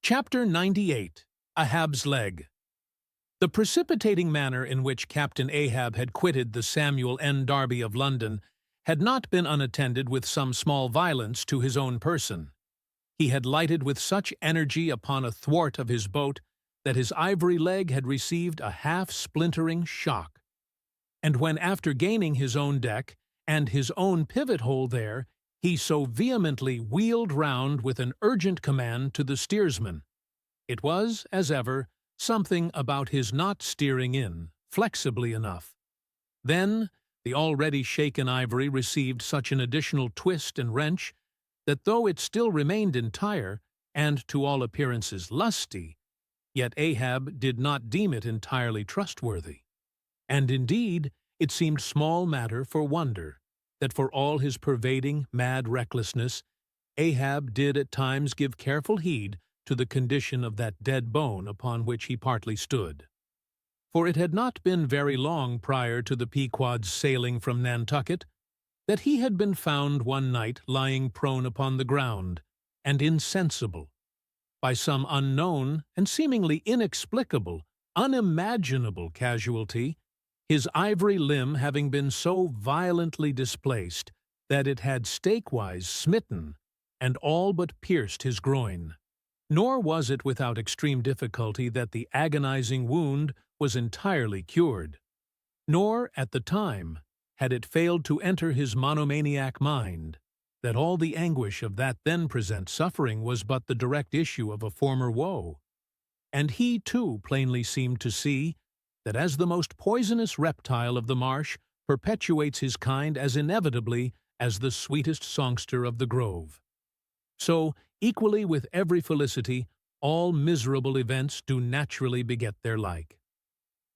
Chapter 98. Ahab's Leg. The precipitating manner in which Captain Ahab had quitted the Samuel N. Darby of London had not been unattended with some small violence to his own person. He had lighted with such energy upon a thwart of his boat that his ivory leg had received a half-splintering shock. And when, after gaining his own deck and his own pivot-hole there, he so vehemently wheeled round with an urgent command to the steersman, it was, as ever, something about his not steering in, flexibly enough. Then the already shaken ivory received such an additional twist and wrench that though it still remained entire, and to all appearances lusty, yet Ahab did not deem it entirely trustworthy. And indeed, it seemed small matter for wonder that for all his pervading, mad recklessness, Ahab did at times give careful heed to the condition of that dead bone upon which he partly stood. For it had not been very long prior to the Pequod's sailing from Nantucket that he had been found one night lying prone upon the ground, and insensible, by some unknown and seemingly inexplicable, unimaginable casualty, his ivory limb having been so violently displaced that it had stakewise smitten and all but pierced his groin. Nor was it without extreme difficulty that the agonizing wound was entirely cured. Nor, at the time, had it failed to enter his monomaniac mind that all the anguish of that then present suffering was but the direct issue of a former woe. And he, too, plainly seemed to see that as the most poisonous reptile of the marsh perpetuates his kind as inevitably as the sweetest songster of the grove, so, equally with every felicity, all miserable events do naturally beget their like.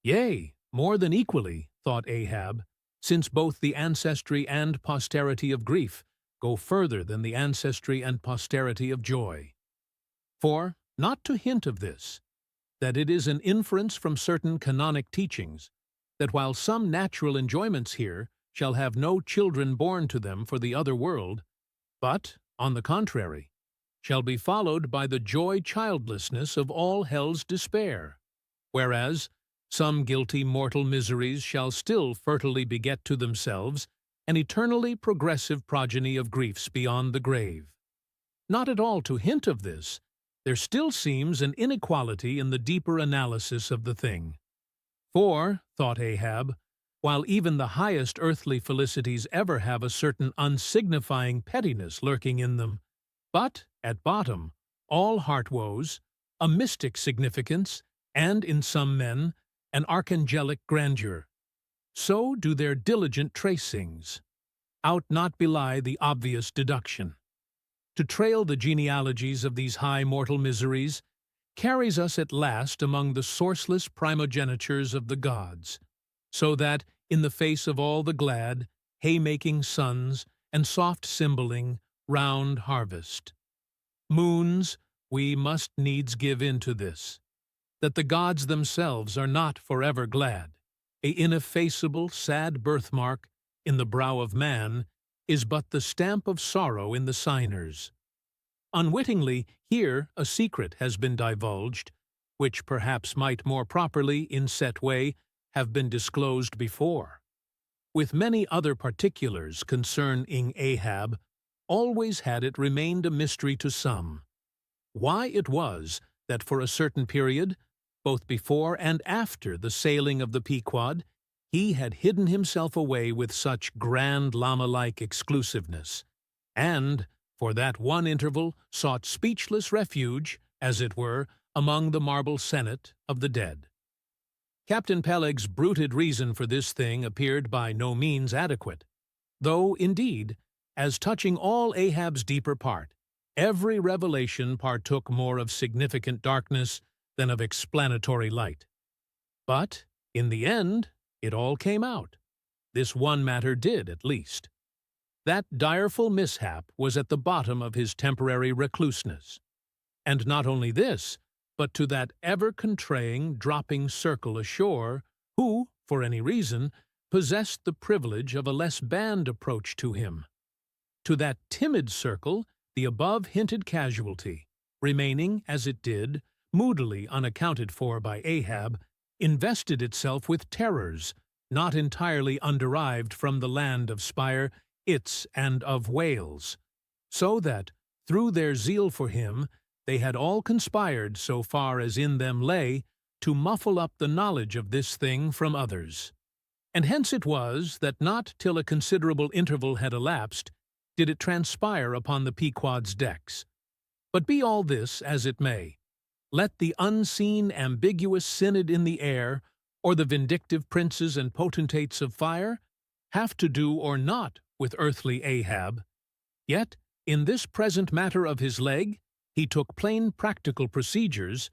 Yea, more than equally, thought Ahab, since both the ancestry and posterity of grief go further than the ancestry and posterity of joy. For, not to hint of this, that it is an inference from certain canonic teachings, that while some natural enjoyments here shall have no children born to them for the other world, but, on the contrary, shall be followed by the joy childlessness of all hell's despair, whereas some guilty mortal miseries shall still fertilely beget to themselves an eternally progressive progeny of griefs beyond the grave. Not at all to hint of this, there still seems an inequality in the deeper analysis of the thing. For, thought Ahab, while even the highest earthly felicities ever have a certain unsignifying pettiness lurking in them, but, at bottom, all heart woes, a mystic significance, and, in some men, an archangelic grandeur, so do their diligent tracings out not belie the obvious deduction. To trail the genealogies of these high mortal miseries carries us at last among the sourceless primogenitures of the gods, so that, in the face of all the glad, haymaking suns and soft cymbaling, round harvest, moons, we must needs give in to this, that the gods themselves are not forever glad. A ineffaceable, sad birthmark in the brow of man is but the stamp of sorrow in the signers. Unwittingly, here a secret has been divulged, which perhaps might more properly, in set way, have been disclosed before. With many other particulars concerning Ahab, always had it remained a mystery to some, why it was that for a certain period, both before and after the sailing of the Pequod, he had hidden himself away with such grand llama-like exclusiveness, and, for that one interval, sought speechless refuge, as it were, among the marble senate of the dead. Captain Peleg's bruited reason for this thing appeared by no means adequate, though, indeed, as touching all Ahab's deeper part, every revelation partook more of significant darkness than of explanatory light. But, in the end, it all came out. This one matter did, at least. That direful mishap was at the bottom of his temporary recluseness. And not only this, but to that ever-contraying, dropping circle ashore, who, for any reason, possessed the privilege of a less banned approach to him. To that timid circle, the above-hinted casualty, remaining, as it did, moodily unaccounted for by Ahab, invested itself with terrors, not entirely underived from the land of Spire, Its, and of Wales, so that, through their zeal for him, they had all conspired, so far as in them lay, to muffle up the knowledge of this thing from others. And hence it was that not till a considerable interval had elapsed did it transpire upon the Pequod's decks. But be all this as it may, let the unseen, ambiguous synod in the air, or the vindictive princes and potentates of fire, have to do or not with earthly Ahab, yet, in this present matter of his leg, he took plain practical procedures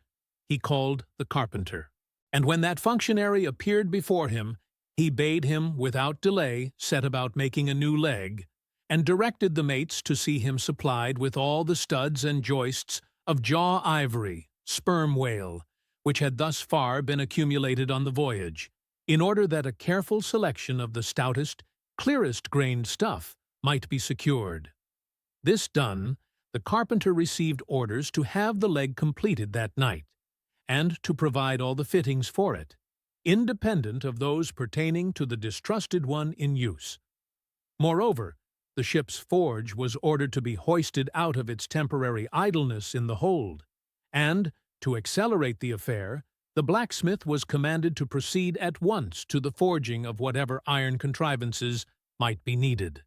he called the carpenter. And when that functionary appeared before him, he bade him, without delay, set about making a new leg, and directed the mates to see him supplied with all the studs and joists of jaw ivory, sperm whale, which had thus far been accumulated on the voyage, in order that a careful selection of the stoutest, clearest-grained stuff might be secured. This done, the carpenter received orders to have the leg completed that night, and to provide all the fittings for it, independent of those pertaining to the distrusted one in use. Moreover, the ship's forge was ordered to be hoisted out of its temporary idleness in the hold, and, to accelerate the affair, the blacksmith was commanded to proceed at once to the forging of whatever iron contrivances might be needed.